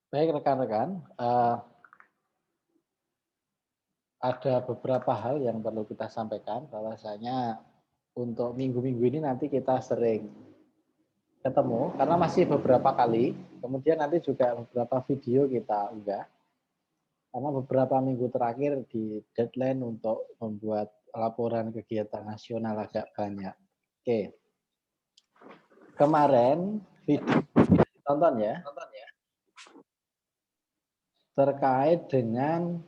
Baik rekan-rekan, ada beberapa hal yang perlu kita sampaikan bahwasanya untuk minggu-minggu ini nanti kita sering ketemu karena masih beberapa kali, kemudian nanti juga beberapa video kita unggah karena beberapa minggu terakhir di deadline untuk membuat laporan kegiatan nasional agak banyak. Oke, kemarin video tonton ya terkait dengan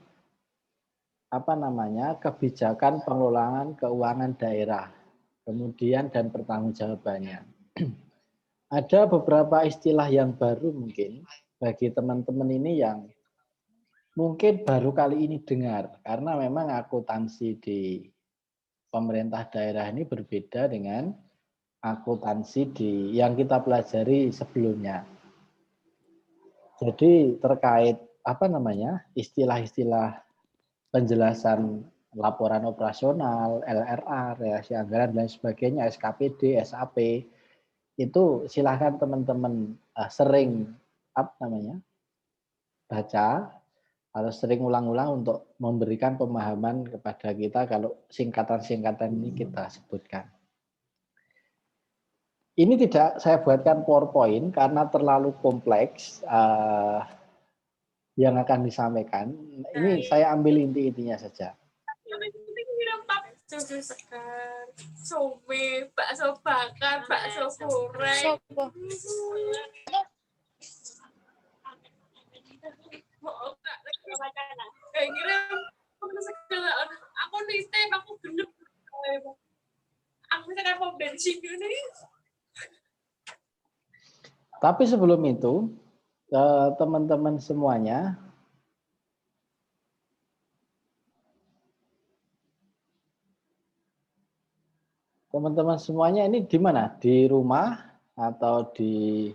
kebijakan pengelolaan keuangan daerah, kemudian dan pertanggungjawabannya. Ada beberapa istilah yang baru mungkin bagi teman-teman ini yang mungkin baru kali ini dengar, karena memang akuntansi di pemerintah daerah ini berbeda dengan akuntansi yang kita pelajari sebelumnya. Jadi terkait istilah-istilah penjelasan laporan operasional, LRA, realisasi anggaran dan sebagainya, SKPD, SAP, itu silahkan teman-teman sering baca atau sering ulang-ulang untuk memberikan pemahaman kepada kita kalau singkatan-singkatan ini kita sebutkan. Ini tidak saya buatkan PowerPoint karena terlalu kompleks yang akan disampaikan. Ini saya ambil inti-intinya saja. Susu segar, some, bakso bakar, bakso goreng. Aku niste, aku genep. Aku sekarang mau bensin ini. Tapi sebelum itu, teman-teman semuanya, ini di mana? Di rumah atau di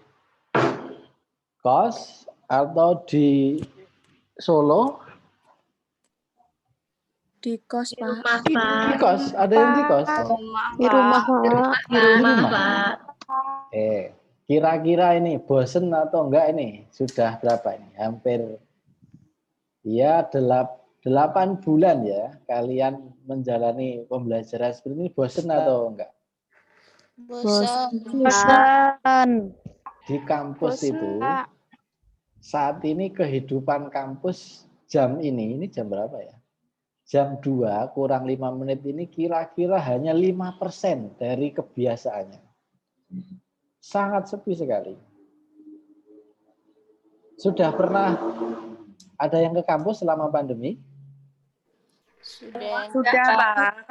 kos atau di Solo? Di kos, Pak. Di kos, ada yang di kos? Di rumah, Pak. Di rumah. Kira-kira ini bosen atau enggak ini? Sudah berapa ini? Hampir ya 8 bulan ya kalian menjalani pembelajaran seperti ini, bosen atau enggak? Bosan. Di kampus itu saat ini kehidupan kampus jam ini jam berapa ya? Jam 2 kurang 5 menit ini kira-kira hanya 5% dari kebiasaannya. Sangat sepi sekali. Sudah pernah ada yang ke kampus selama pandemi? Sudah, Pak.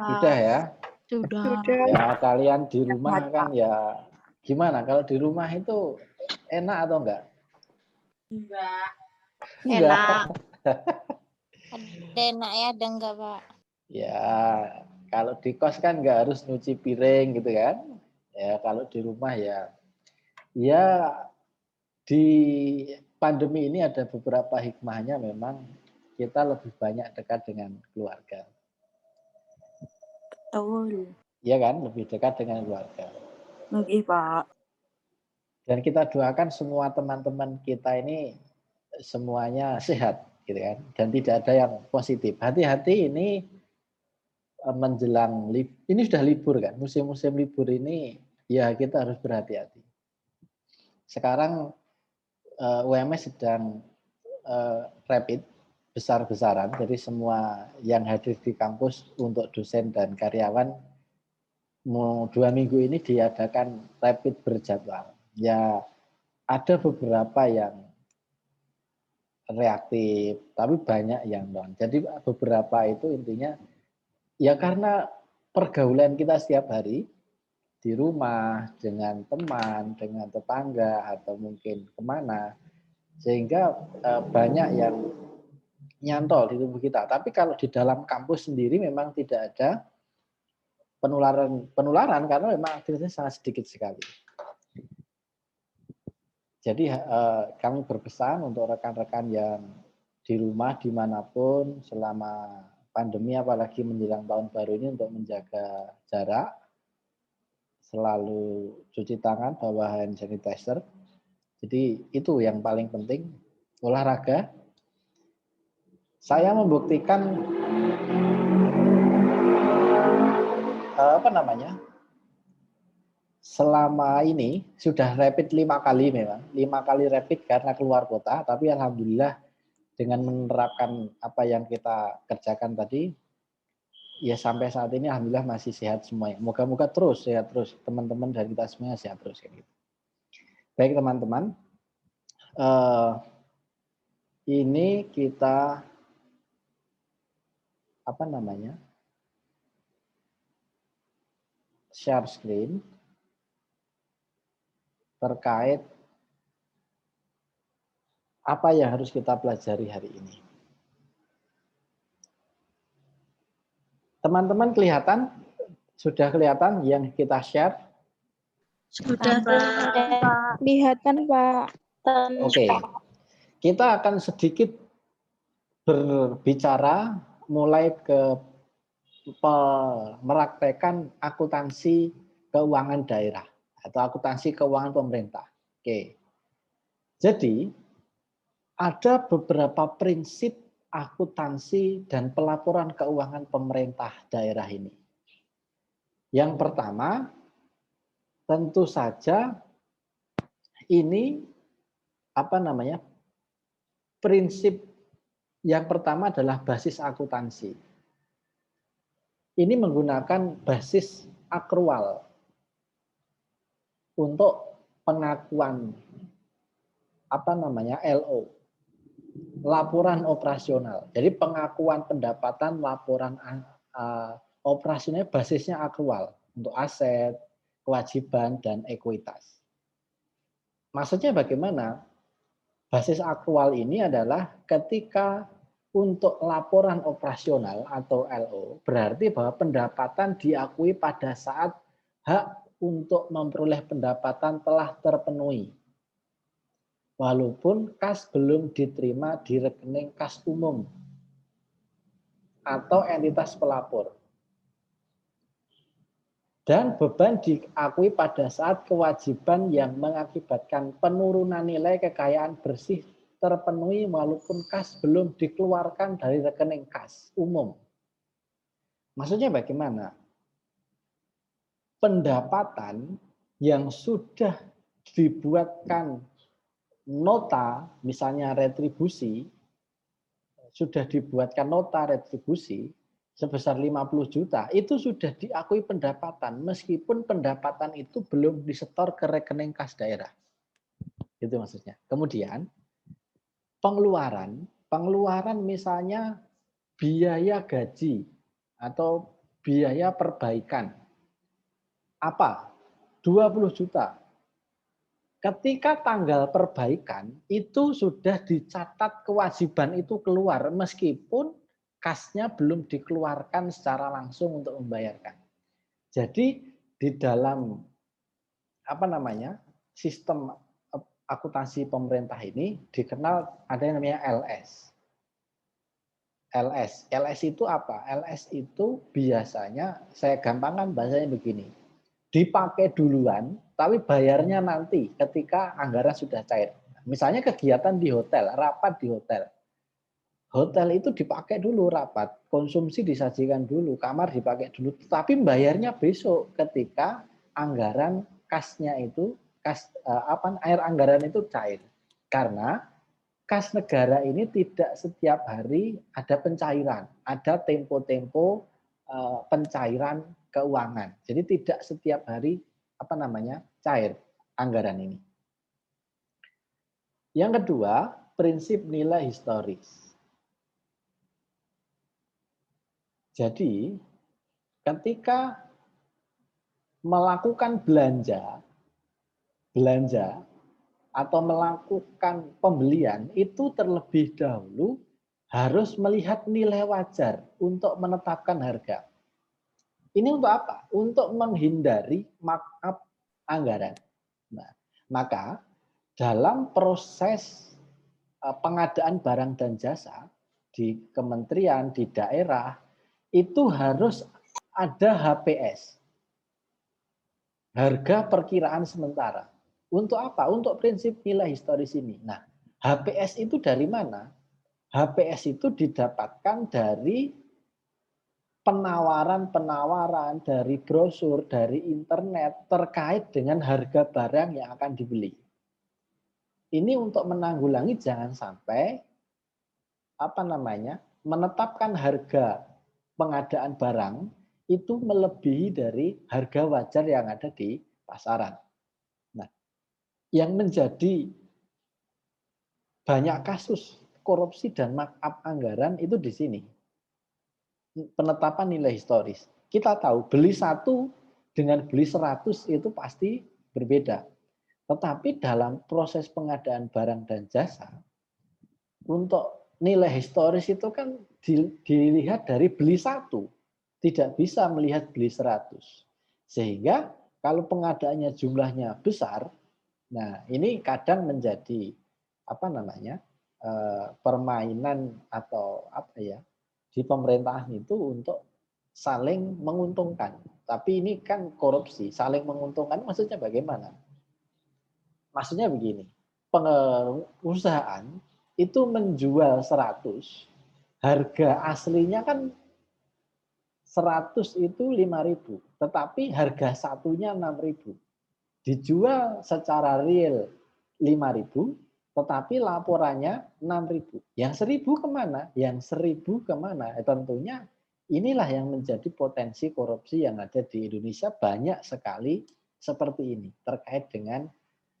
Sudah ya? Sudah. Ya kalian di rumah kan ya gimana? Kalau di rumah itu enak atau enggak? Enggak. Enak. Ada enak ya, ada enggak, Pak? Ya, kalau di kos kan nggak harus nyuci piring gitu kan. Ya, kalau di rumah ya di pandemi ini ada beberapa hikmahnya, memang kita lebih banyak dekat dengan keluarga. Betul. Iya kan, lebih dekat dengan keluarga. Nggih, Pak. Dan kita doakan semua teman-teman kita ini semuanya sehat gitu kan, dan tidak ada yang positif. Hati-hati ini menjelang ini sudah libur kan, musim-musim libur ini ya kita harus berhati-hati. Sekarang UMS sedang rapid besar-besaran, jadi semua yang hadir di kampus untuk dosen dan karyawan 2 minggu ini diadakan rapid berjadwal. Ya ada beberapa yang reaktif, tapi banyak yang non. Jadi beberapa itu intinya ya karena pergaulan kita setiap hari di rumah dengan teman, dengan tetangga atau mungkin kemana, sehingga banyak yang nyantol di tubuh kita. Tapi kalau di dalam kampus sendiri memang tidak ada penularan karena memang aktivitasnya sangat sedikit sekali. Jadi kami berpesan untuk rekan-rekan yang di rumah dimanapun selama pandemi, apalagi menjelang tahun baru ini, untuk menjaga jarak, selalu cuci tangan, bawa hand sanitizer, Jadi itu yang paling penting, olahraga. Saya membuktikan selama ini sudah rapid 5 kali memang, 5 kali rapid karena keluar kota, tapi alhamdulillah dengan menerapkan apa yang kita kerjakan tadi, ya sampai saat ini alhamdulillah masih sehat semuanya. Moga-moga terus sehat terus, teman-teman dan kita semuanya sehat terus kayak gitu. Baik teman-teman, ini kita share screen terkait apa yang harus kita pelajari hari ini. Teman-teman kelihatan? Sudah kelihatan yang kita share? Sudah, Pak. Kelihatan, Pak. Oke. Kita akan sedikit berbicara mulai ke meraktekan akuntansi keuangan daerah atau akuntansi keuangan pemerintah. Oke. Jadi ada beberapa prinsip akuntansi dan pelaporan keuangan pemerintah daerah ini. Yang pertama, tentu saja ini prinsip yang pertama adalah basis akuntansi. Ini menggunakan basis akrual untuk pengakuan LO, laporan operasional. Jadi pengakuan pendapatan laporan operasionalnya basisnya akrual untuk aset, kewajiban, dan ekuitas. Maksudnya bagaimana? Basis akrual ini adalah ketika untuk laporan operasional atau LO, berarti bahwa pendapatan diakui pada saat hak untuk memperoleh pendapatan telah terpenuhi. Walaupun kas belum diterima di rekening kas umum atau entitas pelapor. Dan beban diakui pada saat kewajiban yang mengakibatkan penurunan nilai kekayaan bersih terpenuhi walaupun kas belum dikeluarkan dari rekening kas umum. Maksudnya bagaimana? Pendapatan yang sudah dibuatkan nota, misalnya retribusi, sudah dibuatkan nota retribusi, sebesar 50 juta, itu sudah diakui pendapatan, meskipun pendapatan itu belum disetor ke rekening kas daerah. Itu maksudnya. Kemudian, pengeluaran misalnya biaya gaji atau biaya perbaikan. Apa? 20 juta. Ketika tanggal perbaikan, itu sudah dicatat kewajiban itu keluar, meskipun kasnya belum dikeluarkan secara langsung untuk membayarkan. Jadi di dalam sistem akuntansi pemerintah ini dikenal ada yang namanya LS. LS itu apa? LS itu biasanya saya gampangkan bahasanya begini. Dipakai duluan, tapi bayarnya nanti ketika anggaran sudah cair. Misalnya kegiatan di hotel, rapat di hotel. Hotel itu dipakai dulu rapat, konsumsi disajikan dulu, kamar dipakai dulu, tapi bayarnya besok ketika anggaran kasnya itu, air anggaran itu cair. Karena kas negara ini tidak setiap hari ada pencairan, ada tempo-tempo pencairan keuangan. Jadi tidak setiap hari cair anggaran ini. Yang kedua, prinsip nilai historis. Jadi, ketika melakukan belanja atau melakukan pembelian, itu terlebih dahulu harus melihat nilai wajar untuk menetapkan harga. Ini untuk apa? Untuk menghindari markup anggaran. Nah, maka dalam proses pengadaan barang dan jasa di kementerian, di daerah, itu harus ada HPS, harga perkiraan sementara. Untuk apa? Untuk prinsip nilai historis ini. Nah, HPS itu dari mana? HPS itu didapatkan dari penawaran-penawaran, dari brosur, dari internet terkait dengan harga barang yang akan dibeli. Ini untuk menanggulangi jangan sampai menetapkan harga pengadaan barang itu melebihi dari harga wajar yang ada di pasaran. Nah, yang menjadi banyak kasus korupsi dan markup anggaran itu di sini. Penetapan nilai historis. Kita tahu beli 1 dengan beli 100 itu pasti berbeda. Tetapi dalam proses pengadaan barang dan jasa, untuk nilai historis itu kan dilihat dari beli 1. Tidak bisa melihat beli 100. Sehingga kalau pengadaannya jumlahnya besar, nah ini kadang menjadi permainan atau di pemerintahan itu untuk saling menguntungkan. Tapi ini kan korupsi, saling menguntungkan maksudnya bagaimana? Maksudnya begini, perusahaan itu menjual 100, harga aslinya kan 100 itu 5.000, tetapi harga satunya 6.000. Dijual secara real 5.000, tetapi laporannya 6.000. Yang 1.000 kemana? Yang 1.000 kemana? Tentunya inilah yang menjadi potensi korupsi yang ada di Indonesia, banyak sekali seperti ini. Terkait dengan,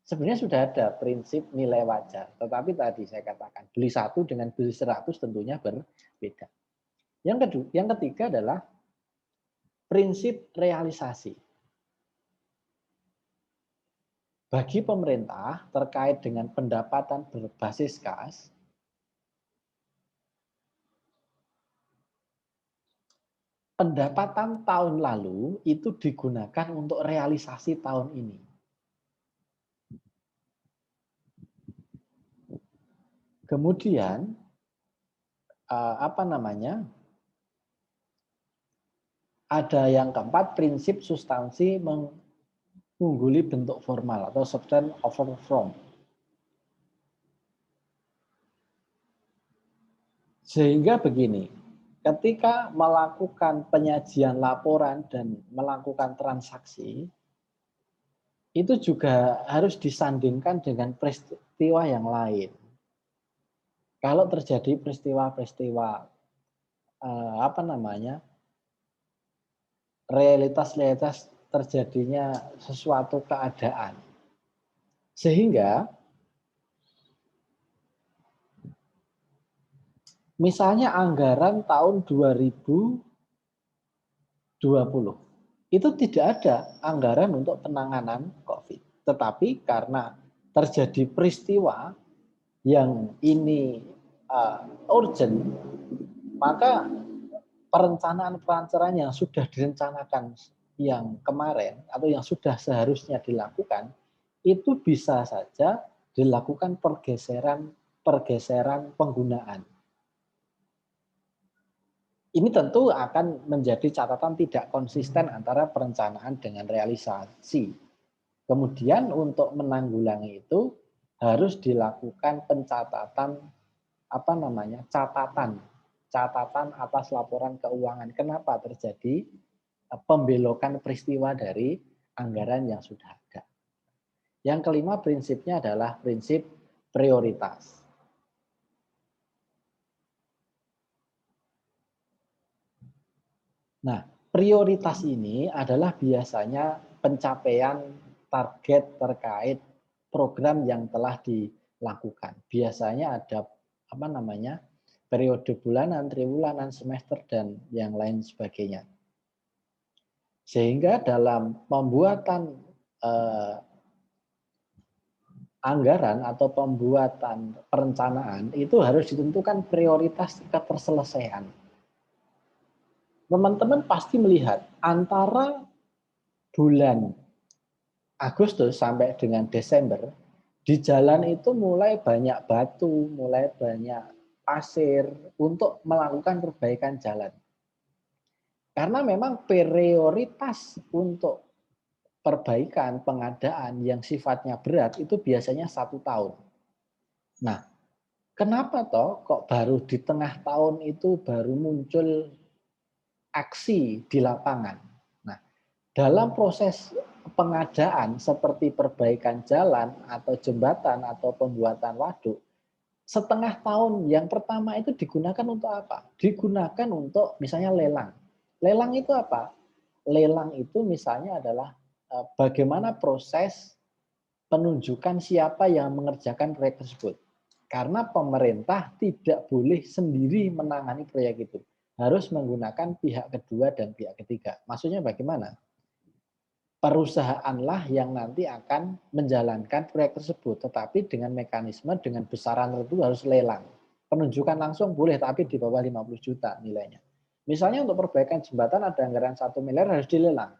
sebenarnya sudah ada prinsip nilai wajar. Tetapi tadi saya katakan, beli 1 dengan beli 100 tentunya berbeda. Yang ketiga adalah prinsip realisasi. Bagi pemerintah terkait dengan pendapatan berbasis kas, pendapatan tahun lalu itu digunakan untuk realisasi tahun ini. Kemudian ada yang keempat, prinsip substansi mengungguli bentuk formal atau substance over form. Sehingga begini, ketika melakukan penyajian laporan dan melakukan transaksi, itu juga harus disandingkan dengan peristiwa yang lain. Kalau terjadi peristiwa-peristiwa realitas terjadinya sesuatu keadaan, sehingga misalnya anggaran tahun 2020 itu tidak ada anggaran untuk penanganan COVID, tetapi karena terjadi peristiwa yang ini urgent, maka perencanaan yang sudah direncanakan yang kemarin atau yang sudah seharusnya dilakukan itu bisa saja dilakukan pergeseran penggunaan. Ini tentu akan menjadi catatan tidak konsisten antara perencanaan dengan realisasi. Kemudian untuk menanggulangi itu harus dilakukan pencatatan catatan atas laporan keuangan. Kenapa terjadi pembelokan peristiwa dari anggaran yang sudah ada. Yang kelima prinsipnya adalah prinsip prioritas. Nah, prioritas ini adalah biasanya pencapaian target terkait program yang telah dilakukan. Biasanya ada periode bulanan, triwulanan, semester, dan yang lain sebagainya. Sehingga dalam pembuatan anggaran atau pembuatan perencanaan itu harus ditentukan prioritas keterselesaian. Teman-teman pasti melihat antara bulan Agustus sampai dengan Desember, di jalan itu mulai banyak batu, mulai banyak pasir untuk melakukan perbaikan jalan. Karena memang prioritas untuk perbaikan pengadaan yang sifatnya berat itu biasanya 1 tahun. Nah, kenapa toh kok baru di tengah tahun itu baru muncul aksi di lapangan? Nah, dalam proses pengadaan seperti perbaikan jalan atau jembatan atau pembuatan waduk, setengah tahun yang pertama itu digunakan untuk apa? Digunakan untuk misalnya lelang. Lelang itu apa? Lelang itu misalnya adalah bagaimana proses penunjukan siapa yang mengerjakan proyek tersebut. Karena pemerintah tidak boleh sendiri menangani proyek itu. Harus menggunakan pihak kedua dan pihak ketiga. Maksudnya bagaimana? Perusahaanlah yang nanti akan menjalankan proyek tersebut, tetapi dengan mekanisme, dengan besaran tertentu harus lelang. Penunjukan langsung boleh, tapi di bawah 50 juta nilainya. Misalnya untuk perbaikan jembatan ada anggaran 1 miliar harus dilelang.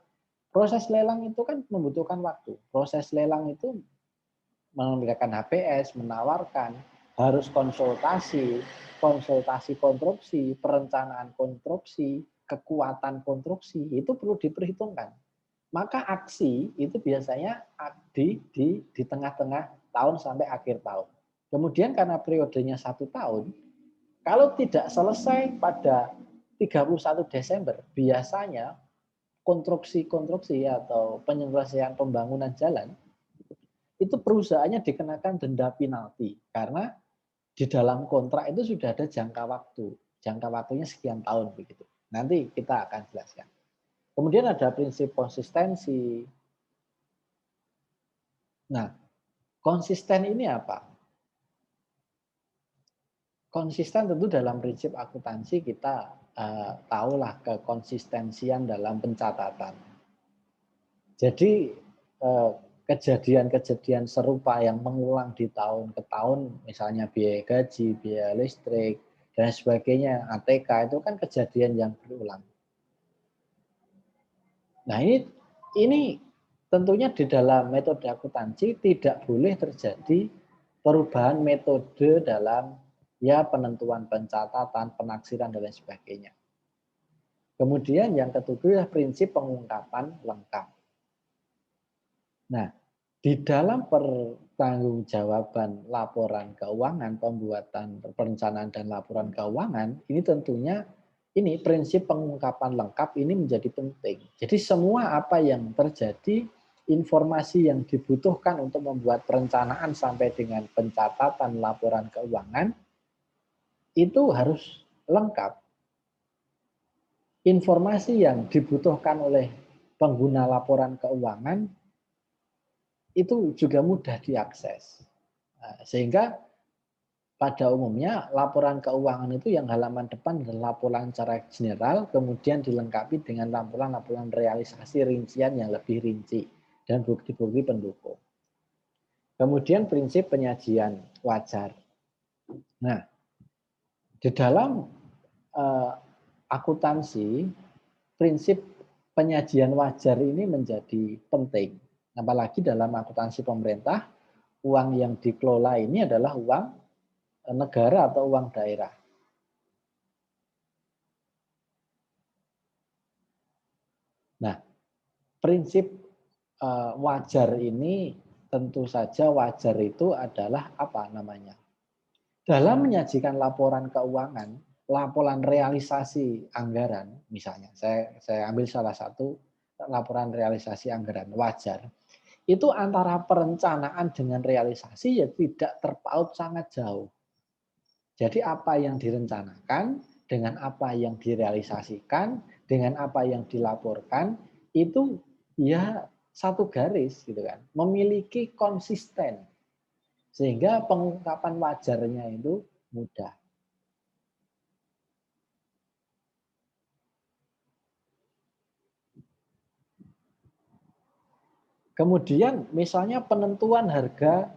Proses lelang itu kan membutuhkan waktu. Proses lelang itu mengerjakan HPS, menawarkan, harus konsultasi konstruksi, perencanaan konstruksi, kekuatan konstruksi, itu perlu diperhitungkan. Maka aksi itu biasanya di tengah-tengah tahun sampai akhir tahun. Kemudian karena periodenya 1 tahun, kalau tidak selesai pada 31 Desember, biasanya konstruksi atau penyelesaian pembangunan jalan, itu perusahaannya dikenakan denda penalti. Karena di dalam kontrak itu sudah ada jangka waktu. Jangka waktunya sekian tahun begitu. Nanti kita akan jelaskan. Kemudian ada prinsip konsistensi. Nah, konsisten ini apa? Konsisten tentu dalam prinsip akuntansi kita tahulah kekonsistensian dalam pencatatan. Jadi kejadian-kejadian serupa yang mengulang di tahun ke tahun, misalnya biaya gaji, biaya listrik, dan sebagainya, ATK itu kan kejadian yang berulang. Nah ini tentunya di dalam metode akuntansi tidak boleh terjadi perubahan metode dalam ya penentuan pencatatan, penaksiran dan lain sebagainya. Kemudian yang kedua prinsip pengungkapan lengkap. Nah, di dalam pertanggungjawaban laporan keuangan, pembuatan perencanaan dan laporan keuangan, ini tentunya ini prinsip pengungkapan lengkap ini menjadi penting. Jadi semua apa yang terjadi, informasi yang dibutuhkan untuk membuat perencanaan sampai dengan pencatatan laporan keuangan, itu harus lengkap. Informasi yang dibutuhkan oleh pengguna laporan keuangan itu juga mudah diakses. Sehingga pada umumnya laporan keuangan itu yang halaman depan adalah laporan secara general, kemudian dilengkapi dengan laporan-laporan realisasi rincian yang lebih rinci dan bukti-bukti pendukung. Kemudian prinsip penyajian wajar. Nah, di dalam akuntansi, prinsip penyajian wajar ini menjadi penting. Apalagi dalam akuntansi pemerintah, uang yang dikelola ini adalah uang negara atau uang daerah. Nah, prinsip wajar ini tentu saja wajar itu adalah apa namanya? Dalam menyajikan laporan keuangan, laporan realisasi anggaran, misalnya, saya ambil salah satu laporan realisasi anggaran wajar, itu antara perencanaan dengan realisasi ya tidak terpaut sangat jauh. Jadi apa yang direncanakan dengan apa yang direalisasikan, dengan apa yang dilaporkan, itu ya satu garis gitu kan, memiliki konsisten. Sehingga pengungkapan wajarnya itu mudah. Kemudian misalnya penentuan harga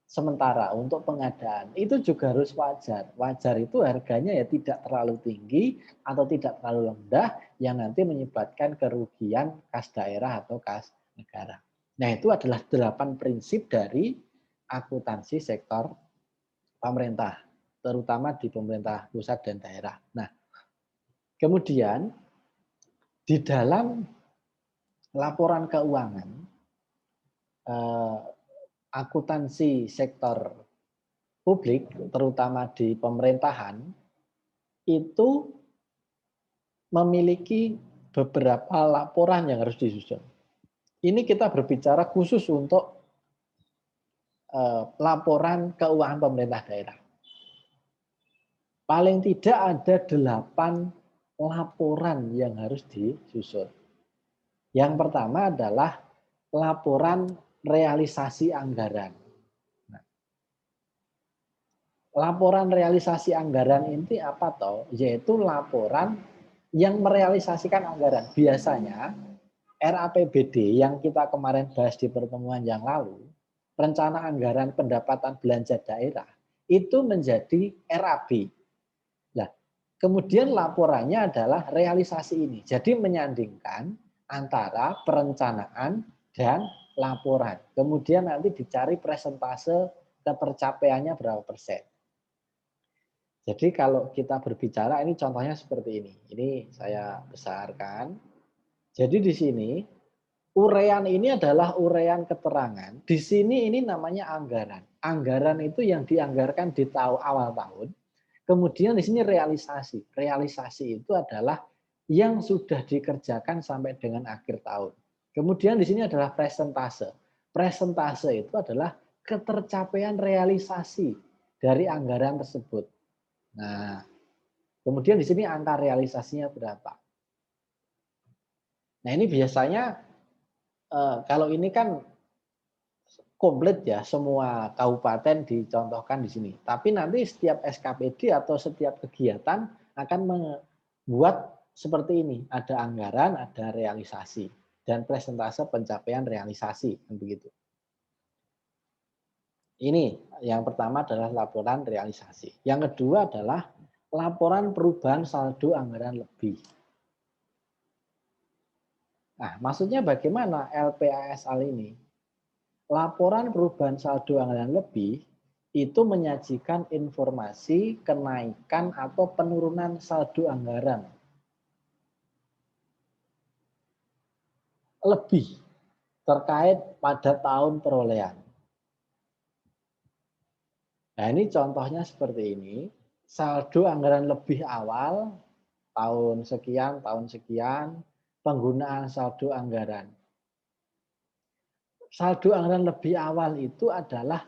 sementara untuk pengadaan, itu juga harus wajar. Wajar itu harganya ya tidak terlalu tinggi atau tidak terlalu rendah yang nanti menyebabkan kerugian kas daerah atau kas negara. Nah, itu adalah 8 prinsip dari akuntansi sektor pemerintah, terutama di pemerintah pusat dan daerah. Nah, kemudian di dalam laporan keuangan, akuntansi sektor publik, terutama di pemerintahan, itu memiliki beberapa laporan yang harus disusun. Ini kita berbicara khusus untuk laporan keuangan pemerintah daerah. Paling tidak ada 8 laporan yang harus disusun. Yang pertama adalah laporan realisasi anggaran. Nah, laporan realisasi anggaran ini apa toh? Yaitu laporan yang merealisasikan anggaran. Biasanya RAPBD yang kita kemarin bahas di pertemuan yang lalu, rencana anggaran pendapatan belanja daerah, itu menjadi RAB. Nah, kemudian laporannya adalah realisasi ini. Jadi menyandingkan antara perencanaan dan laporan. Kemudian nanti dicari presentase ketercapaiannya berapa persen. Jadi kalau kita berbicara, ini contohnya seperti ini. Ini saya besarkan. Jadi di sini urean ini adalah urean keterangan. Di sini ini namanya anggaran. Anggaran itu yang dianggarkan di awal tahun. Kemudian di sini realisasi. Realisasi itu adalah yang sudah dikerjakan sampai dengan akhir tahun. Kemudian di sini adalah presentase. Presentase itu adalah ketercapaian realisasi dari anggaran tersebut. Nah, kemudian di sini angka realisasinya berapa. Nah, ini biasanya kalau ini kan komplit ya, semua kabupaten dicontohkan di sini. Tapi nanti setiap SKPD atau setiap kegiatan akan membuat seperti ini. Ada anggaran, ada realisasi. Dan presentase pencapaian realisasi. Begitu. Ini yang pertama adalah laporan realisasi. Yang kedua adalah laporan perubahan saldo anggaran lebih. Nah, maksudnya bagaimana LPASL ini? Laporan perubahan saldo anggaran lebih itu menyajikan informasi kenaikan atau penurunan saldo anggaran lebih terkait pada tahun perolehan. Nah, ini contohnya seperti ini. Saldo anggaran lebih awal tahun sekian, penggunaan saldo anggaran. Saldo anggaran lebih awal itu adalah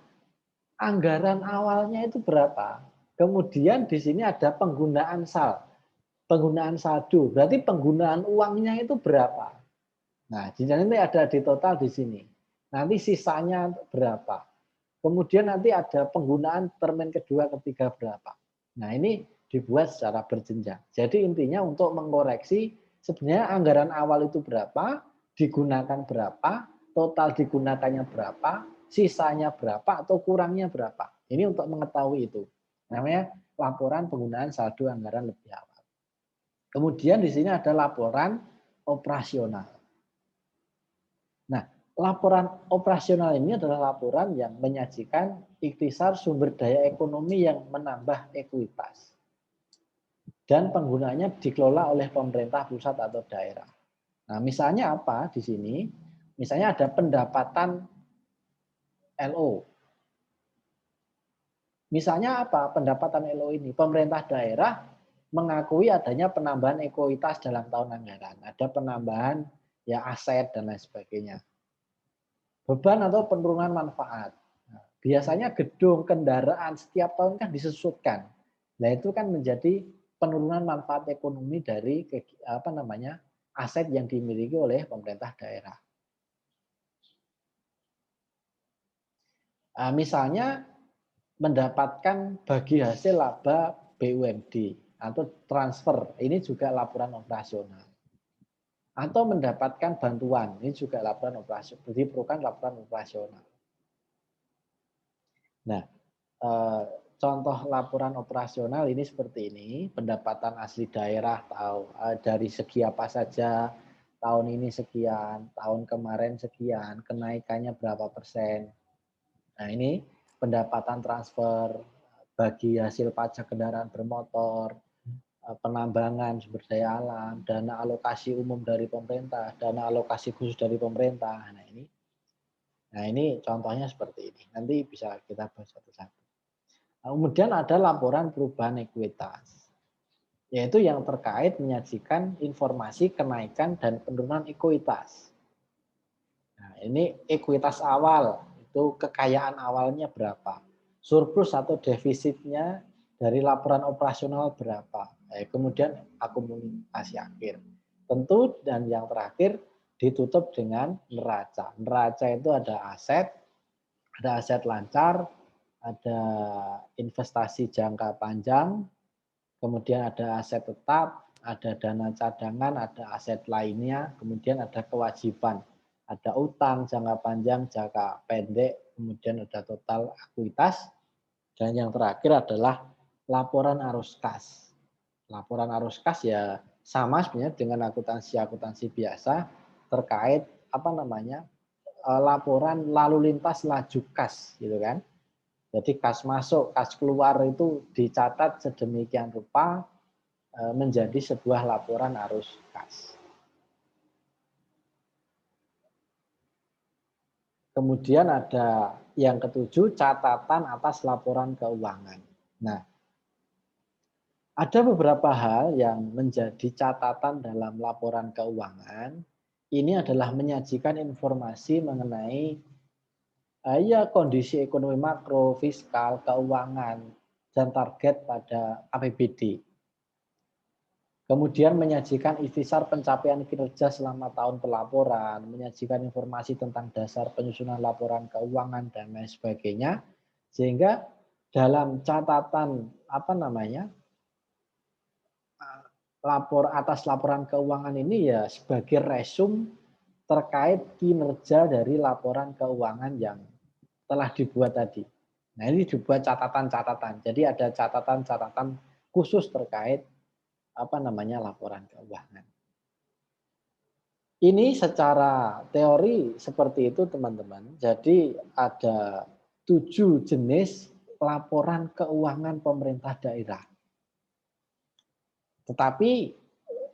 anggaran awalnya itu berapa. Kemudian di sini ada penggunaan penggunaan saldo. Berarti penggunaan uangnya itu berapa. Nah, di sini ada di total di sini. Nanti sisanya berapa. Kemudian nanti ada penggunaan termin kedua, ketiga berapa. Nah, ini dibuat secara berjenjang. Jadi intinya untuk mengkoreksi sebenarnya anggaran awal itu berapa, digunakan berapa, total digunakannya berapa, sisanya berapa, atau kurangnya berapa. Ini untuk mengetahui itu. Namanya laporan penggunaan saldo anggaran lebih awal. Kemudian di sini ada laporan operasional. Nah, laporan operasional ini adalah laporan yang menyajikan ikhtisar sumber daya ekonomi yang menambah ekuitas. Dan penggunaannya dikelola oleh pemerintah pusat atau daerah. Nah, misalnya apa di sini? Misalnya ada pendapatan LO. Misalnya apa pendapatan LO ini? Pemerintah daerah mengakui adanya penambahan ekuitas dalam tahun anggaran. Ada penambahan ya aset dan lain sebagainya. Beban atau penurunan manfaat. Nah, biasanya gedung, kendaraan setiap tahun kan disusutkan. Nah, itu kan menjadi penurunan manfaat ekonomi dari aset yang dimiliki oleh pemerintah daerah. Nah, misalnya mendapatkan bagi hasil laba BUMD atau transfer, ini juga laporan operasional. Atau mendapatkan bantuan, ini juga laporan operasional, diperlukan laporan operasional. Nah, contoh laporan operasional ini seperti ini, pendapatan asli daerah dari segi apa saja, tahun ini sekian, tahun kemarin sekian, kenaikannya berapa persen. Nah, ini pendapatan transfer bagi hasil pajak kendaraan bermotor, penambangan sumber daya alam, dana alokasi umum dari pemerintah, dana alokasi khusus dari pemerintah. Nah ini contohnya seperti ini. Nanti bisa kita bahas satu-satu. Kemudian ada laporan perubahan ekuitas, yaitu yang terkait menyajikan informasi kenaikan dan penurunan ekuitas. Nah, ini ekuitas awal, itu kekayaan awalnya berapa, surplus atau defisitnya dari laporan operasional berapa, kemudian akumulasi akhir. Tentu dan yang terakhir ditutup dengan neraca. Neraca itu ada aset lancar, ada investasi jangka panjang, kemudian ada aset tetap, ada dana cadangan, ada aset lainnya, kemudian ada kewajiban, ada utang jangka panjang, jangka pendek, kemudian ada total ekuitas, dan yang terakhir adalah laporan arus kas. Laporan arus kas ya sama sebenarnya dengan akuntansi biasa terkait laporan lalu lintas laju kas, gitu kan. Jadi kas masuk, kas keluar itu dicatat sedemikian rupa menjadi sebuah laporan arus kas. Kemudian ada yang ketujuh, catatan atas laporan keuangan. Nah, ada beberapa hal yang menjadi catatan dalam laporan keuangan. Ini adalah menyajikan informasi mengenai kondisi ekonomi makro, fiskal, keuangan, dan target pada APBD. Kemudian menyajikan ikhtisar pencapaian kinerja selama tahun pelaporan, menyajikan informasi tentang dasar penyusunan laporan keuangan, dan lain sebagainya. Sehingga dalam catatan atas laporan keuangan ini ya sebagai resum terkait kinerja dari laporan keuangan yang telah dibuat tadi. Nah ini dibuat catatan-catatan. Jadi ada catatan-catatan khusus terkait laporan keuangan. Ini secara teori seperti itu teman-teman. Jadi ada 7 jenis laporan keuangan pemerintah daerah. Tetapi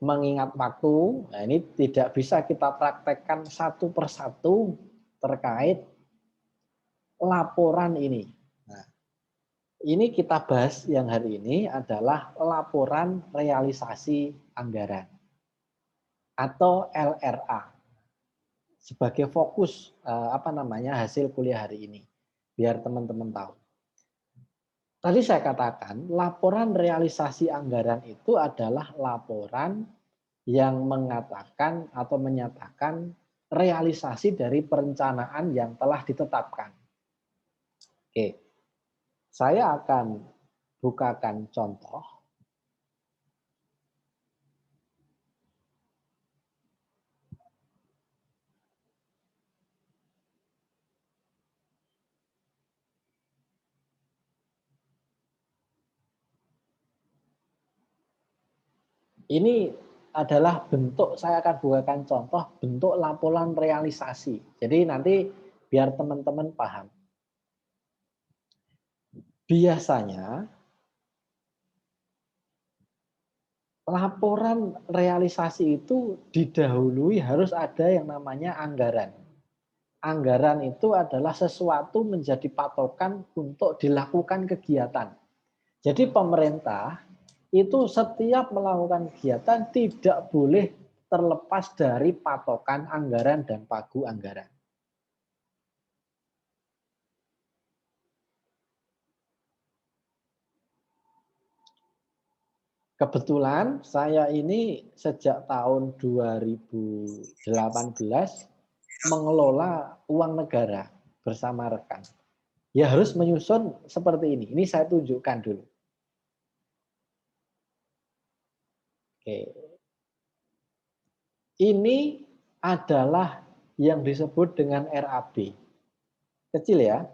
mengingat waktu, nah ini tidak bisa kita praktekkan satu persatu terkait laporan ini. Nah, ini kita bahas yang hari ini adalah laporan realisasi anggaran atau LRA sebagai fokus hasil kuliah hari ini, biar teman-teman tahu. Tadi saya katakan laporan realisasi anggaran itu adalah laporan yang mengatakan atau menyatakan realisasi dari perencanaan yang telah ditetapkan. Oke, saya akan bukakan contoh. Ini adalah bentuk, saya akan bukakan contoh bentuk laporan realisasi. Jadi nanti biar teman-teman paham. Biasanya laporan realisasi itu didahului harus ada yang namanya anggaran. Anggaran itu adalah sesuatu menjadi patokan untuk dilakukan kegiatan. Jadi pemerintah itu setiap melakukan kegiatan tidak boleh terlepas dari patokan anggaran dan pagu anggaran. Kebetulan saya ini sejak tahun 2018 mengelola uang negara bersama rekan. Ya harus menyusun seperti ini. Ini saya tunjukkan dulu. Oke. Ini adalah yang disebut dengan RAB. Kecil ya.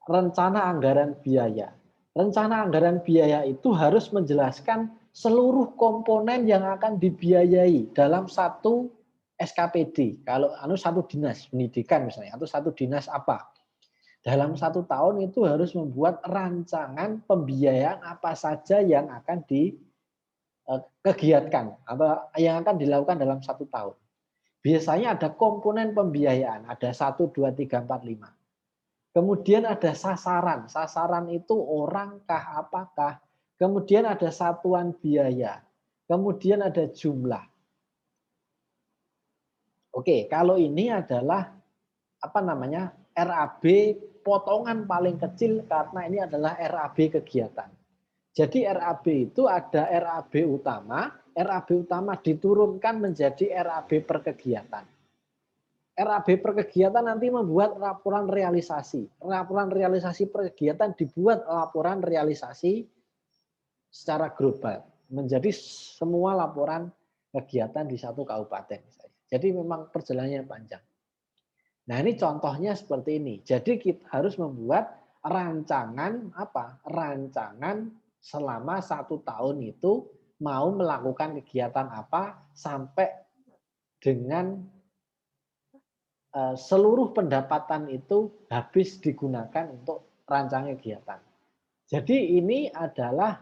Rencana anggaran biaya. Rencana anggaran biaya itu harus menjelaskan seluruh komponen yang akan dibiayai dalam satu SKPD. Kalau satu dinas pendidikan misalnya, atau satu dinas apa. Dalam 1 tahun itu harus membuat rancangan pembiayaan apa saja yang akan kegiatan atau yang akan dilakukan dalam 1 tahun. Biasanya ada komponen pembiayaan, ada 1, 2, 3, 4, 5. Kemudian ada sasaran. Sasaran itu orangkah, apakah? Kemudian ada satuan biaya. Kemudian ada jumlah. Oke, kalau ini adalah apa namanya? RAB potongan paling kecil karena ini adalah RAB kegiatan. Jadi RAB itu ada RAB utama diturunkan menjadi RAB per kegiatan. RAB per kegiatan nanti membuat laporan realisasi. Laporan realisasi per kegiatan dibuat laporan realisasi secara global. Menjadi semua laporan kegiatan di satu kabupaten. Jadi memang perjalanannya panjang. Nah ini contohnya seperti ini. Jadi kita harus membuat rancangan apa? Rancangan selama 1 tahun itu mau melakukan kegiatan apa sampai dengan seluruh pendapatan itu habis digunakan untuk rancangan kegiatan. Jadi ini adalah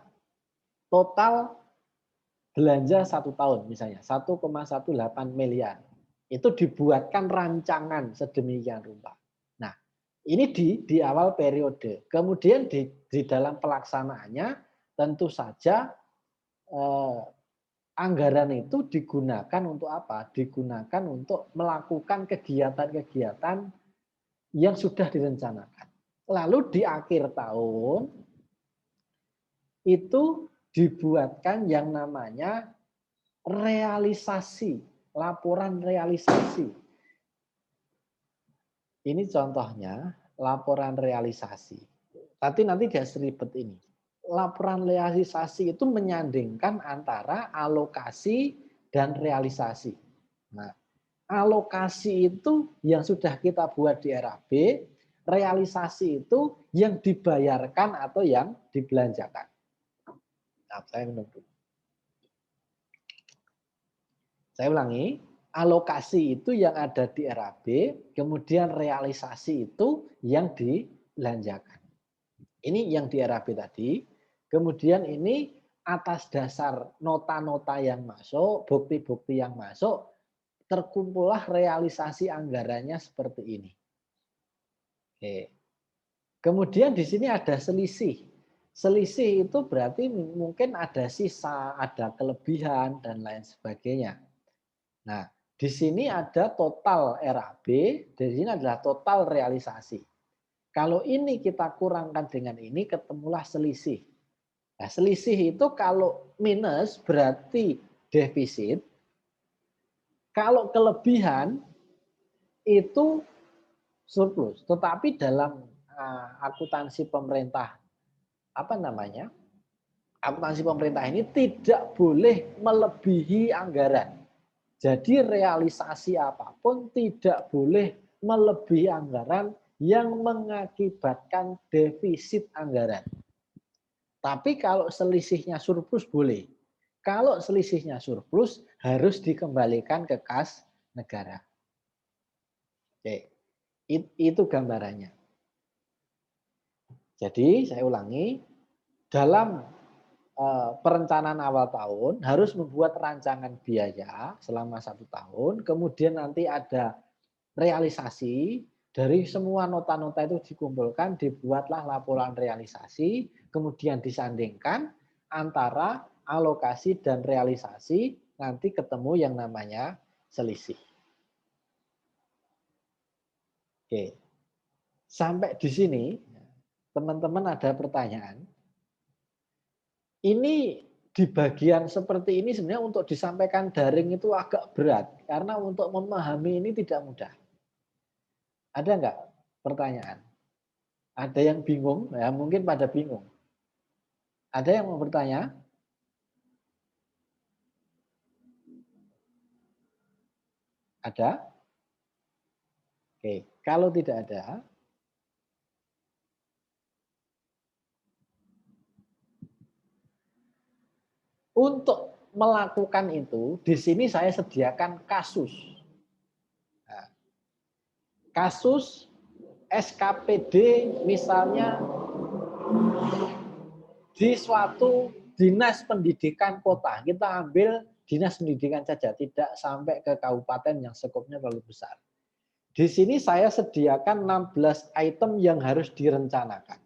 total belanja 1 tahun misalnya 1,18 miliar. Itu dibuatkan rancangan sedemikian rupa. Nah, ini di awal periode. Kemudian di dalam pelaksanaannya tentu saja anggaran itu digunakan untuk apa? Digunakan untuk melakukan kegiatan-kegiatan yang sudah direncanakan. Lalu di akhir tahun itu dibuatkan yang namanya realisasi, laporan realisasi. Ini contohnya laporan realisasi. Tapi nanti gak seribet ini. Laporan realisasi itu menyandingkan antara alokasi dan realisasi. Nah, alokasi itu yang sudah kita buat di RAB, realisasi itu yang dibayarkan atau yang dibelanjakan. Nah, saya menunggu. Saya ulangi, alokasi itu yang ada di RAB, kemudian realisasi itu yang dibelanjakan. Ini yang di RAB tadi. Kemudian ini atas dasar nota-nota yang masuk, bukti-bukti yang masuk, terkumpullah realisasi anggarannya seperti ini. Oke. Kemudian di sini ada selisih. Selisih itu berarti mungkin ada sisa, ada kelebihan, dan lain sebagainya. Nah, di sini ada total RAB, di sini adalah total realisasi. Kalau ini kita kurangkan dengan ini, ketemulah selisih. Nah, selisih itu kalau minus berarti defisit. Kalau kelebihan itu surplus. Tetapi dalam akuntansi pemerintah, apa namanya? Akuntansi pemerintah ini tidak boleh melebihi anggaran. Jadi realisasi apapun tidak boleh melebihi anggaran yang mengakibatkan defisit anggaran. Tapi kalau selisihnya surplus boleh. Kalau selisihnya surplus harus dikembalikan ke kas negara. Oke, itu gambarannya. Jadi saya ulangi, dalam perencanaan awal tahun harus membuat rancangan biaya selama 1 tahun, kemudian nanti ada realisasi, dari semua nota-nota itu dikumpulkan, dibuatlah laporan realisasi, kemudian disandingkan antara alokasi dan realisasi, nanti ketemu yang namanya selisih. Oke, sampai di sini teman-teman ada pertanyaan? Ini di bagian seperti ini sebenarnya untuk disampaikan daring itu agak berat, karena untuk memahami ini tidak mudah. Ada enggak pertanyaan? Ada yang bingung? Ya, mungkin pada bingung. Ada yang mau bertanya? Ada? Oke, kalau tidak ada, untuk melakukan itu, di sini saya sediakan kasus. Nah, kasus SKPD misalnya di suatu dinas pendidikan kota. Kita ambil dinas pendidikan saja, tidak sampai ke kabupaten yang skopnya terlalu besar. Di sini saya sediakan 16 item yang harus direncanakan.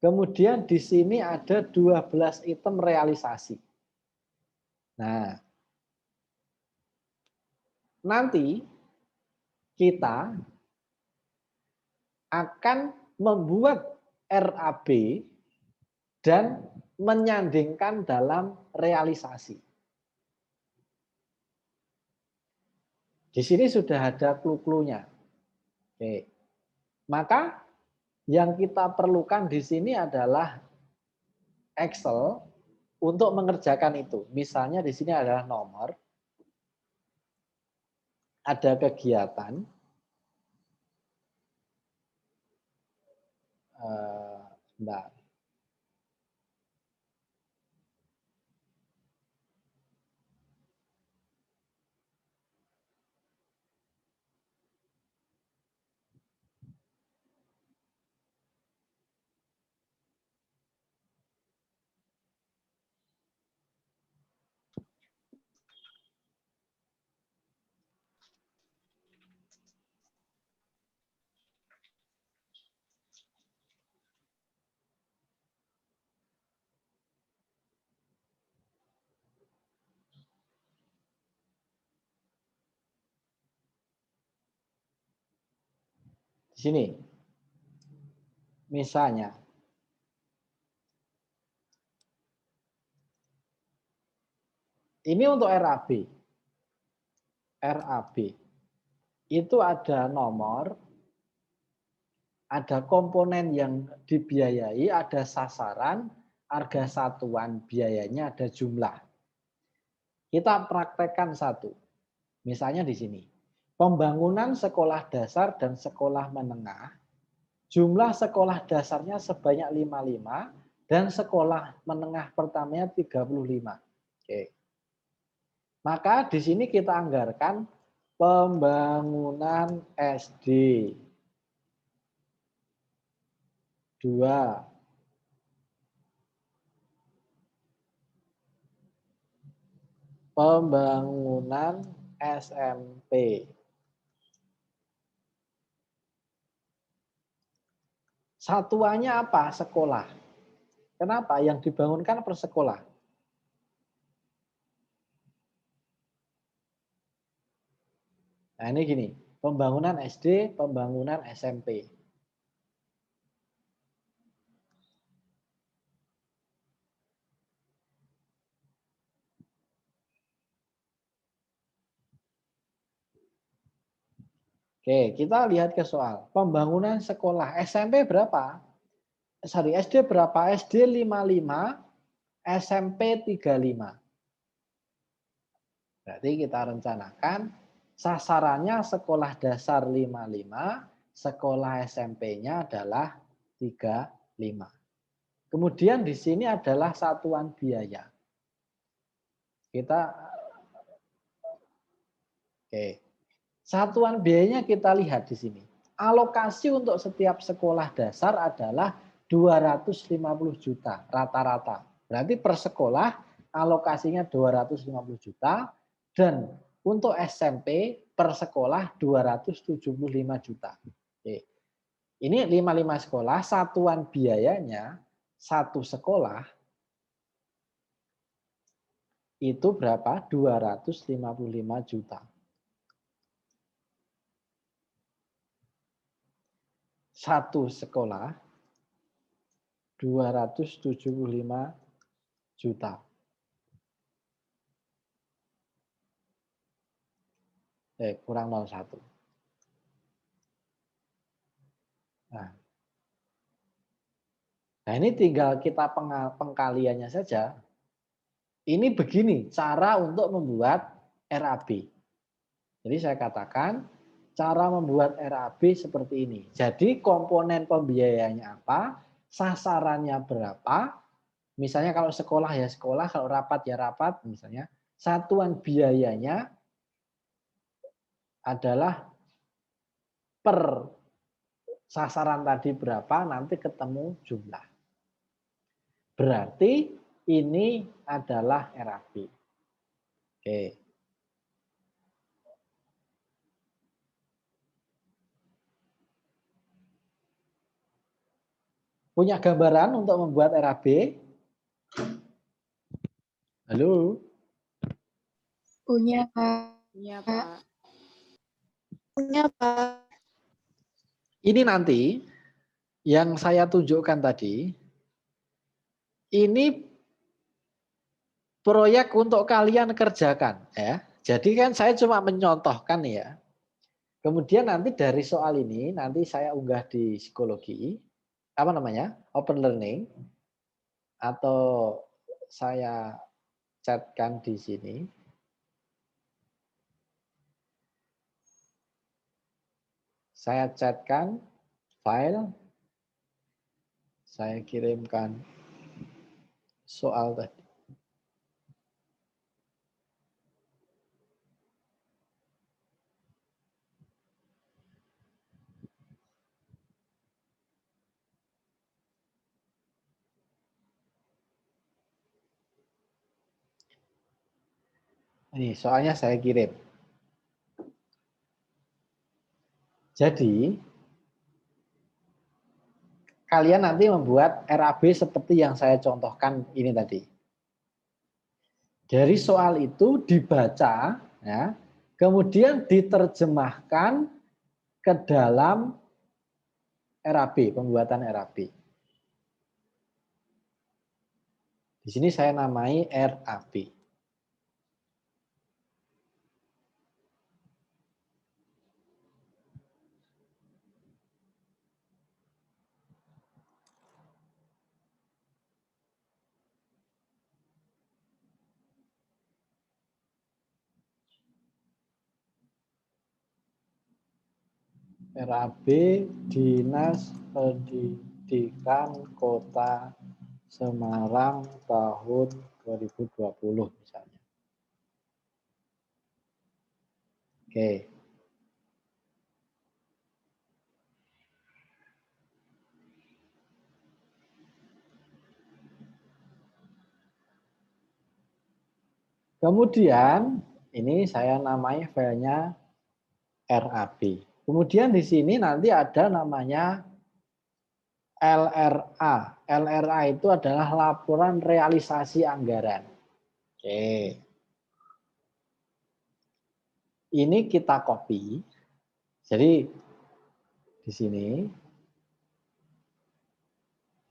Kemudian di sini ada 12 item realisasi. Nah, nanti kita akan membuat RAB dan menyandingkan dalam realisasi. Di sini sudah ada clue-cluenya. Oke. Maka yang kita perlukan di sini adalah Excel untuk mengerjakan itu. Misalnya di sini adalah nomor, ada kegiatan, sebentar. Di sini. Misalnya, ini untuk RAB. RAB. Itu ada nomor, ada komponen yang dibiayai, ada sasaran, harga satuan biayanya, ada jumlah. Kita praktekkan satu. Misalnya di sini. Pembangunan sekolah dasar dan sekolah menengah. Jumlah sekolah dasarnya sebanyak 55 dan sekolah menengah pertamanya 35. Oke. Maka di sini kita anggarkan pembangunan SD 2, pembangunan SMP. Satuannya apa? Sekolah. Kenapa? Yang dibangunkan per sekolah. Nah ini gini, pembangunan SD, pembangunan SMP. Oke, kita lihat ke soal. Pembangunan sekolah SMP berapa? Sorry, SD berapa? SD 55, SMP 35. Berarti kita rencanakan sasarannya sekolah dasar 55, sekolah SMP-nya adalah 35. Kemudian di sini adalah satuan biaya. Satuan biayanya kita lihat di sini. Alokasi untuk setiap sekolah dasar adalah 250 juta rata-rata. Berarti per sekolah alokasinya 250 juta dan untuk SMP per sekolah 275 juta. Oke. Ini 55 sekolah, satuan biayanya satu sekolah itu berapa? 255 juta. Satu sekolah 275 juta. Kurang 01. Nah ini tinggal kita pengkaliannya saja. Ini begini cara untuk membuat RAB. Jadi saya katakan cara membuat RAB seperti ini. Jadi komponen pembiayaannya apa, sasarannya berapa. Misalnya kalau sekolah ya sekolah, kalau rapat ya rapat misalnya. Satuan biayanya adalah per sasaran tadi berapa, nanti ketemu jumlah. Berarti ini adalah RAB. Oke. Punya gambaran untuk membuat RAB? Halo? Punya, Pak. Iya, Pak. Punya, Pak. Ini nanti yang saya tunjukkan tadi, ini proyek untuk kalian kerjakan ya. Jadi kan saya cuma mencontohkan ya. Kemudian nanti dari soal ini nanti saya unggah di psikologi, apa namanya? Open learning, atau saya chatkan di sini. Saya chatkan file, saya kirimkan soal tadi. Ini soalnya saya kirim. Jadi kalian nanti membuat RAB seperti yang saya contohkan ini tadi. Dari soal itu dibaca, ya, kemudian diterjemahkan ke dalam RAB, pembuatan RAB. Di sini saya namai RAB. RAB Dinas Pendidikan Kota Semarang tahun 2020 misalnya. Oke. Kemudian ini saya namai filenya RAB. Kemudian di sini nanti ada namanya LRA. LRA itu adalah laporan realisasi anggaran. Oke. Ini kita copy. Jadi di sini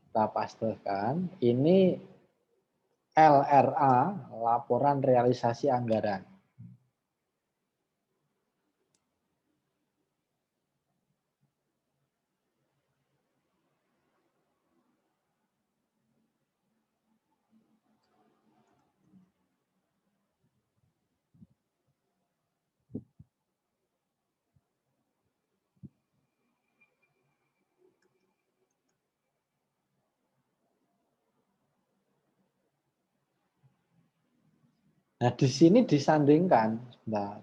kita pastekan. Ini LRA, laporan realisasi anggaran. Nah, di sini disandingkan. Sebentar.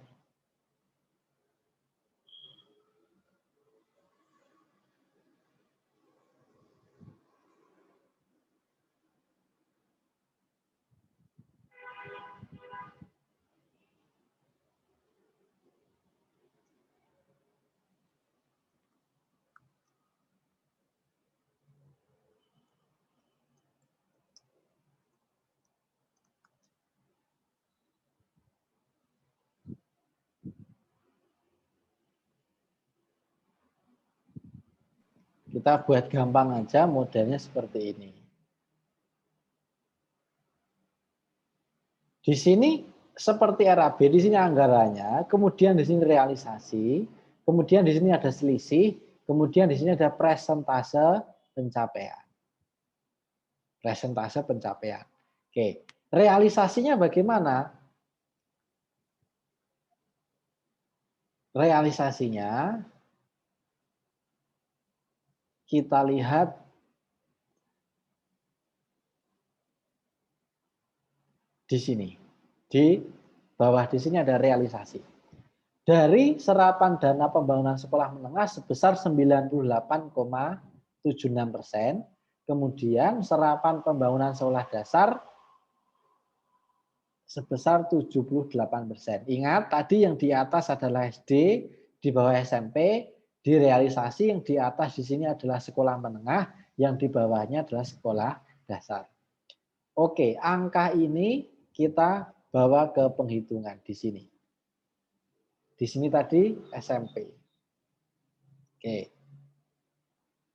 Kita buat gampang aja, modelnya seperti ini. Di sini seperti RAB, di sini anggarannya, kemudian di sini realisasi, kemudian di sini ada selisih, kemudian di sini ada presentase pencapaian. Presentase pencapaian. Oke, realisasinya bagaimana? Realisasinya kita lihat di sini. Di bawah di sini ada realisasi. Dari serapan dana pembangunan sekolah menengah sebesar 98,76%, Kemudian serapan pembangunan sekolah dasar sebesar 78%. Ingat tadi yang di atas adalah SD, di bawah SMP, di realisasi yang di atas di sini adalah sekolah menengah, yang di bawahnya adalah sekolah dasar. Oke, angka ini kita bawa ke penghitungan di sini. Di sini tadi SMP. Oke.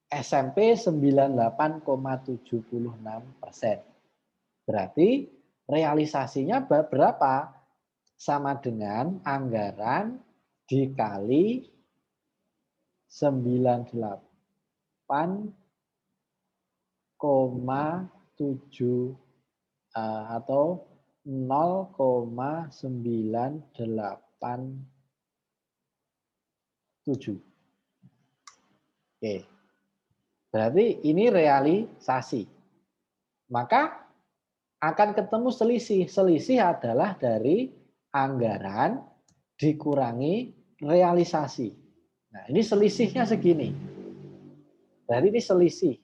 SMP 98,76%. Berarti realisasinya berapa? Sama dengan anggaran dikali 98,7 atau 0,987. Oke. Berarti ini realisasi. Maka akan ketemu selisih. Selisih adalah dari anggaran dikurangi realisasi. Nah, ini selisihnya segini. Berarti ini selisih.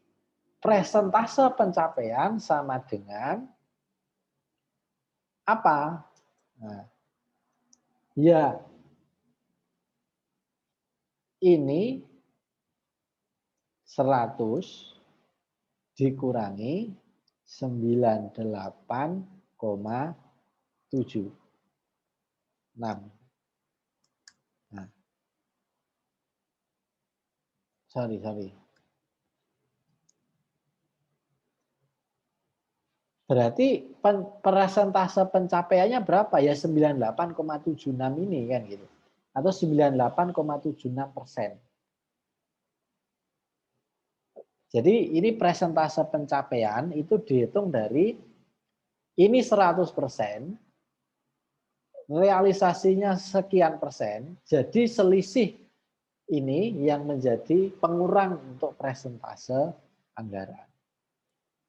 Persentase pencapaian sama dengan apa? Nah, ya, ini 100 dikurangi 98,76. Nah, sorry. Berarti persentase pencapaiannya berapa ya? 98,76 ini kan gitu. Atau 98,76%. Jadi ini persentase pencapaian itu dihitung dari ini 100%, realisasinya sekian persen, jadi selisih ini yang menjadi pengurang untuk persentase anggaran.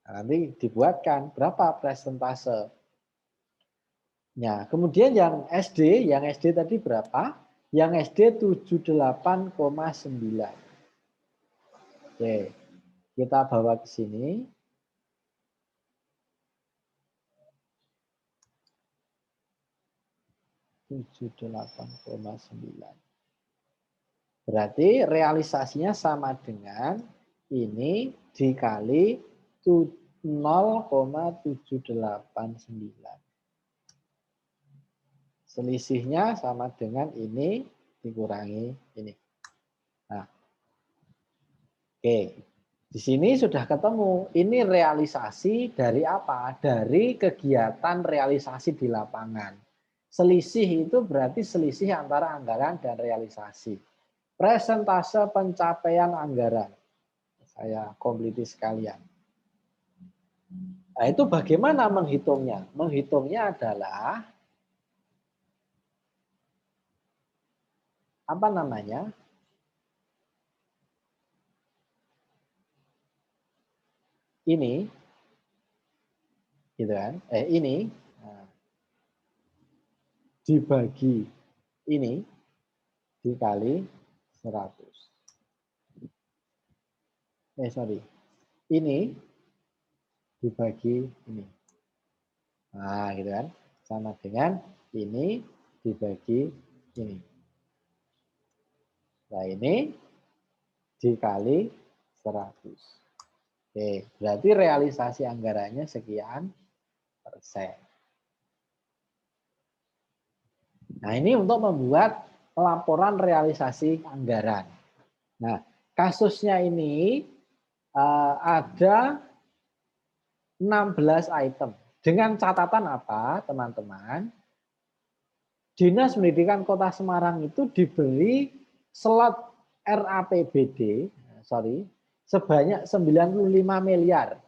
Nah, nanti dibuatkan berapa persentasenya. Kemudian yang SD tadi berapa? Yang SD 78,9. Oke, kita bawa ke sini. Berarti realisasinya sama dengan ini dikali 0,789. Selisihnya sama dengan ini dikurangi ini. Nah, oke. Di sini sudah ketemu. Ini realisasi dari apa? Dari kegiatan realisasi di lapangan. Selisih itu berarti selisih antara anggaran dan realisasi. Persentase pencapaian anggaran. Saya kompliti sekalian. Nah, itu bagaimana menghitungnya? Menghitungnya adalah apa namanya? Ini, gitu kan? Ini dibagi ini dikali 100. Ini dibagi ini. Nah, gitu kan? Sama dengan ini dibagi ini. Nah, ini dikali 100. Oke, berarti realisasi anggarannya sekian persen. Nah, ini untuk membuat laporan realisasi anggaran. Nah, kasusnya ini ada 16 item. Dengan catatan apa, teman-teman? Dinas Pendidikan Kota Semarang itu diberi slot RAPBD, sebanyak 95 miliar.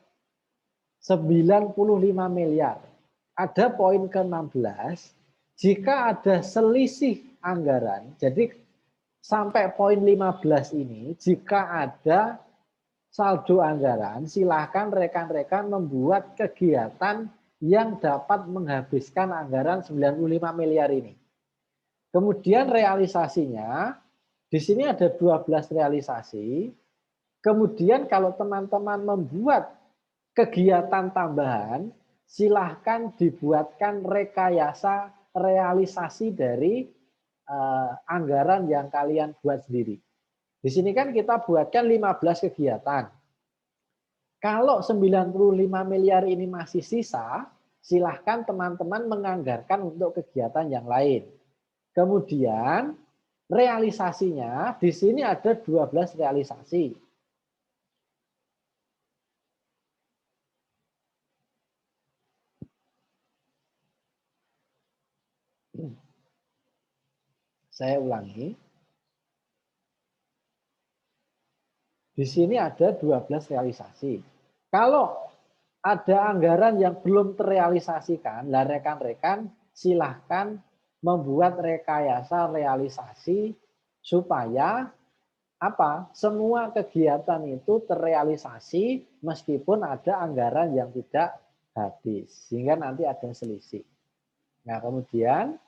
95 miliar. Ada poin ke-16, jika ada selisih anggaran, jadi sampai poin 15 ini, jika ada saldo anggaran, silakan rekan-rekan membuat kegiatan yang dapat menghabiskan anggaran 95 miliar ini. Kemudian realisasinya, di sini ada 12 realisasi, Kemudian kalau teman-teman membuat kegiatan tambahan, silahkan dibuatkan rekayasa realisasi dari anggaran yang kalian buat sendiri. Di sini kan kita buatkan 15 kegiatan. Kalau 95 miliar ini masih sisa, silahkan teman-teman menganggarkan untuk kegiatan yang lain. Kemudian realisasinya di sini ada 12 realisasi. Saya ulangi. Di sini ada 12 realisasi. Kalau ada anggaran yang belum terrealisasikan, lah rekan-rekan silahkan membuat rekayasa realisasi supaya apa? Semua kegiatan itu terrealisasi meskipun ada anggaran yang tidak habis, sehingga nanti ada selisih. Nah, kemudian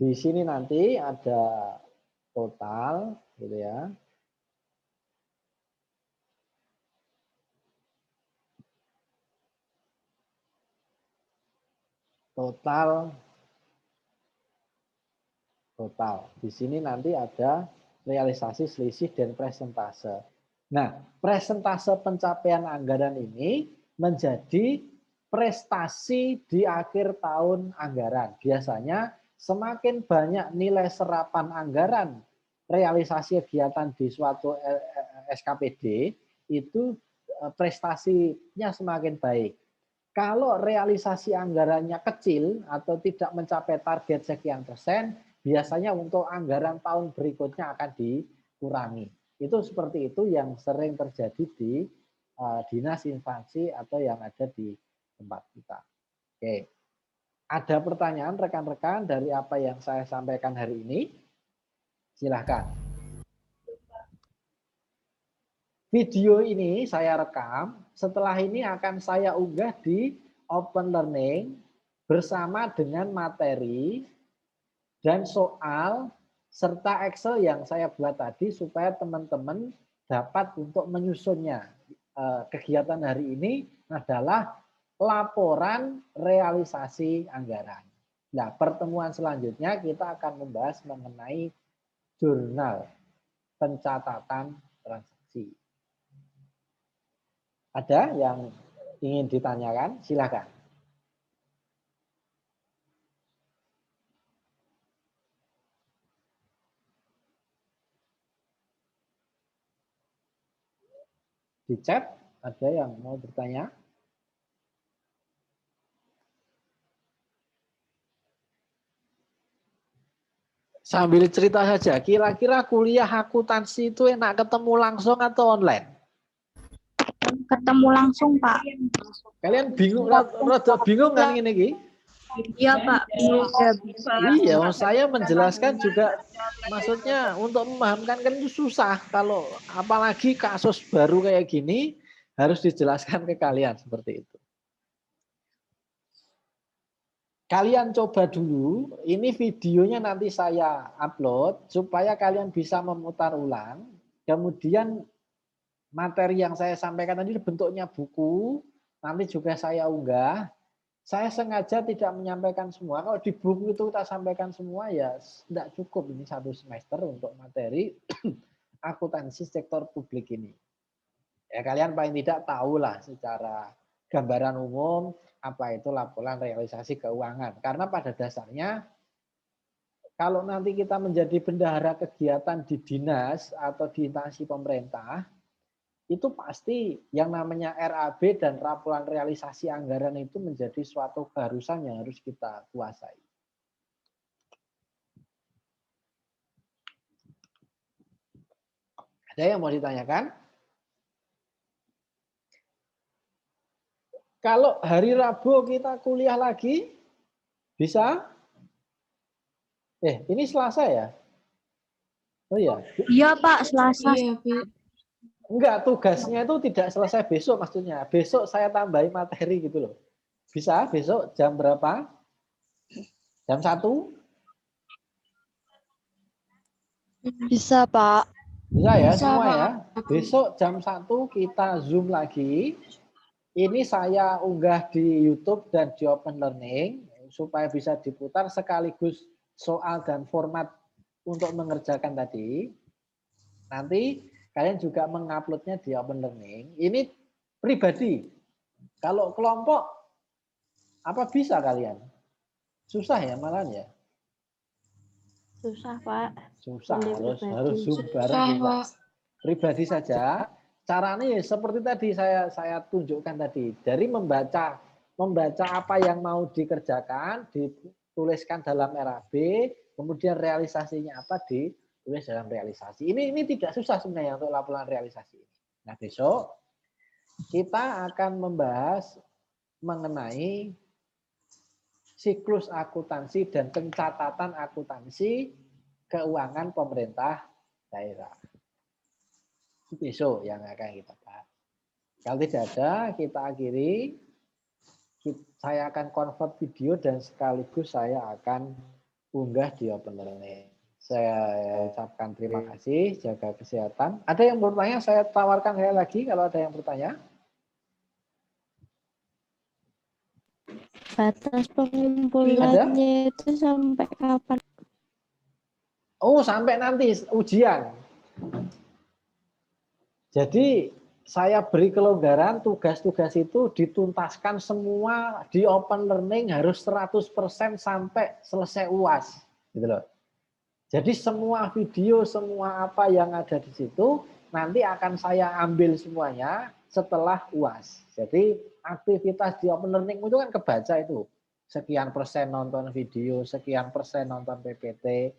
di sini nanti ada total, gitu ya. Total. Di sini nanti ada realisasi, selisih, dan presentase. Nah, presentase pencapaian anggaran ini menjadi prestasi di akhir tahun anggaran. Biasanya semakin banyak nilai serapan anggaran realisasi kegiatan di suatu SKPD, itu prestasinya semakin baik. Kalau realisasi anggarannya kecil atau tidak mencapai target sekian persen, biasanya untuk anggaran tahun berikutnya akan dikurangi. Itu seperti itu yang sering terjadi di dinas instansi atau yang ada di tempat kita. Oke. Ada pertanyaan rekan-rekan dari apa yang saya sampaikan hari ini? Silahkan. Video ini saya rekam, setelah ini akan saya unggah di Open Learning bersama dengan materi dan soal serta Excel yang saya buat tadi supaya teman-teman dapat untuk menyusunnya. Kegiatan hari ini adalah laporan realisasi anggaran. Nah, pertemuan selanjutnya kita akan membahas mengenai jurnal pencatatan transaksi. Ada yang ingin ditanyakan? Silakan. Di chat ada yang mau bertanya? Sambil cerita saja, kira-kira kuliah akuntansi itu enak ketemu langsung atau online? Ketemu langsung, Pak. Kalian bingung, rada bingung kan ini? Iya, Pak. Iya, saya menjelaskan juga, maksudnya untuk memahamkan kan itu susah. Kalau apalagi kasus baru kayak gini, harus dijelaskan ke kalian seperti itu. Kalian coba dulu, ini videonya nanti saya upload, supaya kalian bisa memutar ulang. Kemudian materi yang saya sampaikan tadi bentuknya buku, nanti juga saya unggah. Saya sengaja tidak menyampaikan semua. Kalau di buku itu kita sampaikan semua, ya tidak cukup ini 1 semester untuk materi akuntansi sektor publik ini. Ya kalian paling tidak tahulah secara gambaran umum apa itu laporan realisasi keuangan. Karena pada dasarnya kalau nanti kita menjadi bendahara kegiatan di dinas atau di instansi pemerintah, itu pasti yang namanya RAB dan laporan realisasi anggaran itu menjadi suatu keharusan yang harus kita kuasai. Ada yang mau ditanyakan? Kalau hari Rabu kita kuliah lagi, bisa? Ini Selasa ya? Oh iya. Iya, Pak, Selasa. Iya, Enggak, tugasnya itu tidak selesai besok maksudnya. Besok saya tambahin materi gitu loh. Bisa besok jam berapa? Jam 1? Bisa, Pak. Bisa ya Bisa, semua Pak. ya. Besok jam 1 kita Zoom lagi. Ini saya unggah di YouTube dan di Open Learning supaya bisa diputar sekaligus soal dan format untuk mengerjakan tadi. Nanti kalian juga menguploadnya di Open Learning. Ini pribadi. Kalau kelompok, apa bisa kalian? Susah ya malahan ya? Susah, Pak. Susah, Boleh harus pribadi. Zoom bareng Susah, susah. Pak. Pribadi saja. Caranya seperti tadi saya tunjukkan tadi, dari membaca apa yang mau dikerjakan, dituliskan dalam RAB, kemudian realisasinya apa ditulis dalam realisasi. Ini tidak susah sebenarnya untuk laporan realisasi. Nah, besok kita akan membahas mengenai siklus akuntansi dan pencatatan akuntansi keuangan pemerintah daerah. Besok yang akan kita bahas. Kalau tidak ada, kita akhiri. Saya akan convert video dan sekaligus saya akan unggah di Open Learning. Saya ucapkan terima kasih, jaga kesehatan. Ada yang bertanya, saya tawarkan saya lagi kalau ada yang bertanya. Batas pengumpulannya itu sampai kapan? Oh, sampai nanti ujian. Jadi saya beri kelonggaran, tugas-tugas itu dituntaskan semua di Open Learning harus 100% sampai selesai UAS, gitu loh. Jadi semua video, semua apa yang ada di situ nanti akan saya ambil semuanya setelah UAS. Jadi aktivitas di Open Learning itu kan kebaca itu. Sekian persen nonton video, sekian persen nonton PPT,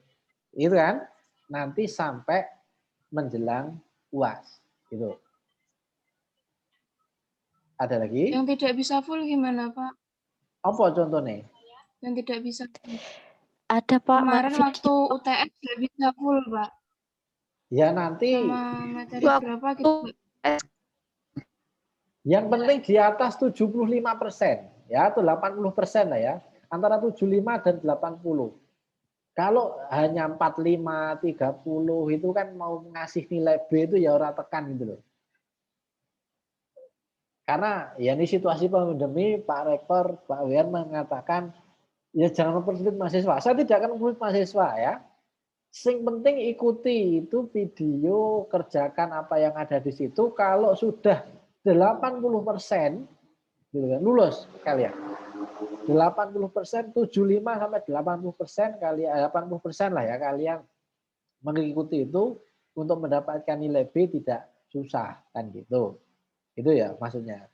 itu kan nanti sampai menjelang UAS. Gitu. Ada lagi? Yang tidak bisa full gimana, Pak? Apa contohnya? Yang tidak bisa full. Ada, Pak. Kemarin waktu UTS tidak bisa full, Pak. Ya nanti. Sama materi berapa gitu. Yang penting di atas 75%. Ya, atau 80% lah ya. Antara 75 dan 80. Kalau hanya 45, 30 itu kan mau ngasih nilai B itu ya orang tekan gitu loh. Karena ya ini situasi pandemi, Pak Rektor, Pak Wian mengatakan ya jangan mempersulit mahasiswa. Saya tidak akan mempersulit mahasiswa ya. Yang penting ikuti itu video, kerjakan apa yang ada di situ. Kalau sudah 80% gitu kan, lulus kalian. 80%, 75 sampai 80% kalian, 80% lah ya kalian mengikuti itu untuk mendapatkan nilai B tidak susah kan gitu. Itu ya maksudnya.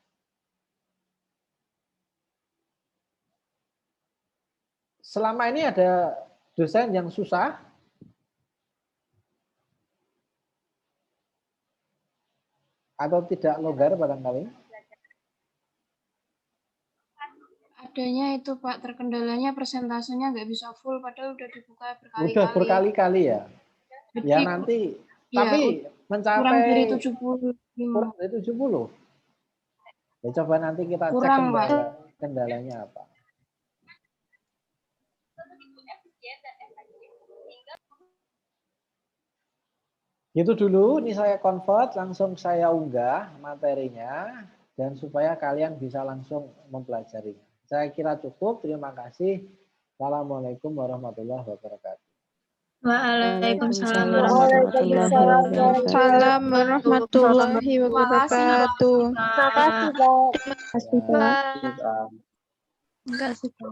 Selama ini ada dosen yang susah? Atau tidak longgar barangkali? Adanya itu, Pak, terkendalanya persentasenya nggak bisa full, padahal udah dibuka berkali-kali. Udah berkali-kali ya? Jadi, Ya nanti, ya, tapi mencapai kurang dari 70. kurang dari 70. Ya coba nanti kita Kurang, cek kendalanya apa. Gitu dulu, ini saya convert, langsung saya unggah materinya, dan supaya kalian bisa langsung mempelajarinya. Saya kira cukup, terima kasih. Assalamualaikum warahmatullahi wabarakatuh. Waalaikumsalam Waalaikumsalam warahmatullahi wabarakatuh. Terima kasih, Pak. Terima kasih, Pak. Ya, Terima kasih, Pak.